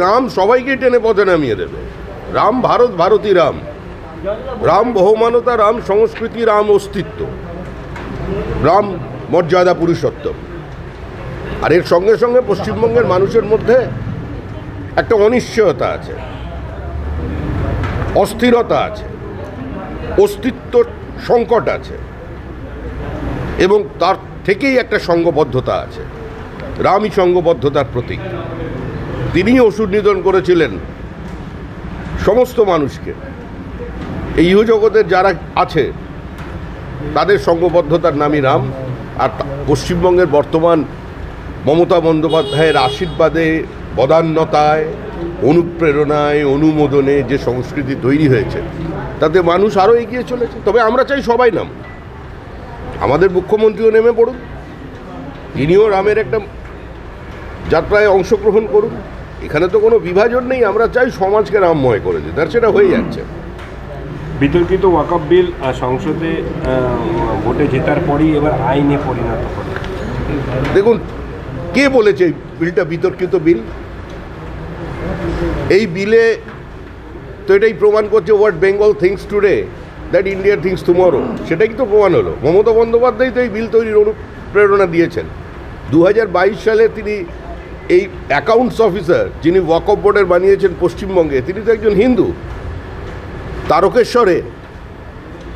রাম সবাইকে টেনে পথে নামিয়ে দেবে। রাম ভারতী রাম, রাম বহুমানতা, রাম সংস্কৃতি, রাম অস্তিত্ব, রাম মর্যাদা পুরুষোত্তম। আর এর সঙ্গে সঙ্গে পশ্চিমবঙ্গের মানুষের মধ্যে একটা অনিশ্চয়তা আছে, অস্থিরতা আছে, অস্তিত্ব সংকট আছে, এবং তার থেকেই একটা সংঘবদ্ধতা আছে। রামই সংঘবদ্ধতার প্রতীক। তিনি অসুর নিধন করেছিলেন সমস্ত মানুষকে। এই ইহজগতের যারা আছে তাদের সংঘবদ্ধতার নামই রাম। আর পশ্চিমবঙ্গের বর্তমান মমতা বন্দ্যোপাধ্যায়ের আশীর্বাদে, বদান্যতায়, অনুপ্রেরণায়, অনুমোদনে যে সংস্কৃতি তৈরি হয়েছে তাতে মানুষ আরও এগিয়ে চলেছে। তবে আমরা চাই সবাই নাম, আমাদের মুখ্যমন্ত্রীও নেমে পড়ুন, তিনিও রামের একটা যাত্রায় অংশগ্রহণ করুন। এখানে তো কোনো বিভাজন নেই, আমরা চাই সমাজকে রামময় করে দিই, তার সেটা হয়ে যাচ্ছে। বিতর্কিত ওয়াকফ বিল সংসদে ভোটে জেতার পরই এবার আইনে পরিণত করে। দেখুন, কে বলেছে এই বিলটা বিতর্কিত বিল? এই বিলে তো এটাই প্রমাণ করছে what Bengal things today that India things tomorrow. সেটাই তো প্রমাণ হলো। মমতা বন্দ্যোপাধ্যায় তো এই বিল তৈরির অনুপ্রেরণা দিয়েছেন। 2022 সালে তিনি এই অ্যাকাউন্টস অফিসার যিনি ওয়াকফ বোর্ডের বানিয়েছেন পশ্চিমবঙ্গে, তিনি তো একজন হিন্দু। তারকেশ্বরে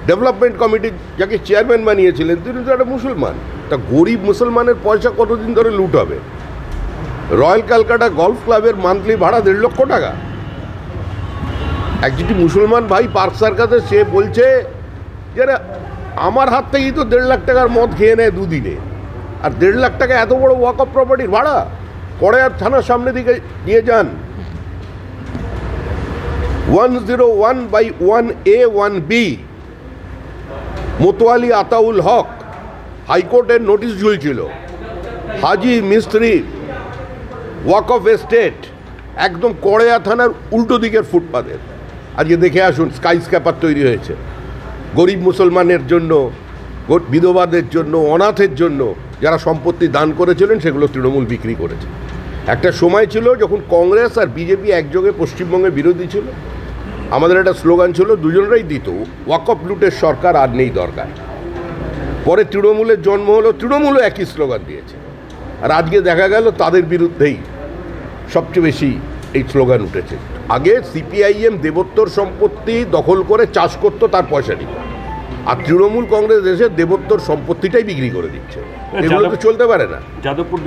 ডেভেলপমেন্ট কমিটি যাকে চেয়ারম্যান বানিয়েছিলেন তিনি তো একটা মুসলমান। তা গরিব মুসলমানের পয়সা কতদিন ধরে লুট হবে? রয়্যাল ক্যালকাটা গলফ ক্লাবের মান্থলি ভাড়া 1.5 লক্ষ টাকা। একটি মুসলমান ভাই পার্ক সার্কাসে সে বলছে যে আমার হাত থেকেই তো 1.5 লাখ টাকার মদ খেয়ে নেয় দুদিনে, আর 1.5 লাখ টাকা এত বড় ওয়াকফ প্রপার্টির ভাড়া? পরে আর থানার সামনে দিকে নিয়ে যান। 101/1A 1B মোতোয়ালি আতাউল হক, হাইকোর্টের নোটিশ ঝুলছিল। হাজি মিস্ত্রি ওয়াকফ এস্টেট, একদম কড়েয়া থানার উল্টো দিকের ফুটপাতের। আজকে দেখে আসুন, স্কাই স্ক্যাপার তৈরি হয়েছে গরিব মুসলমানের জন্য, বিধবাদের জন্য, অনাথের জন্য। যারা সম্পত্তি দান করেছিলেন সেগুলো তৃণমূল বিক্রি করেছে। একটা সময় ছিল যখন কংগ্রেস আর বিজেপি একযোগে পশ্চিমবঙ্গে বিরোধী ছিল, আমাদের একটা স্লোগান ছিল, দুজনেরাই দিত ওয়াকফ লুটের সরকার আর নেই দরকার। পরে তৃণমূলের জন্ম হলো, তৃণমূলও একই স্লোগান দিয়েছে। আর আজকে দেখা গেল তাদের বিরুদ্ধেই সবচেয়ে বেশি এই স্লোগান উঠেছে। আগে সিপিআইএম দেবোত্তর সম্পত্তি দখল করে চাষ করতো, তার পয়সা নিত। আর তৃণমূল কংগ্রেস এসে দেবোত্তর সম্পত্তিটাই বিক্রি করে দিচ্ছে। এগুলো তো চলতে পারে না। যাদবপুর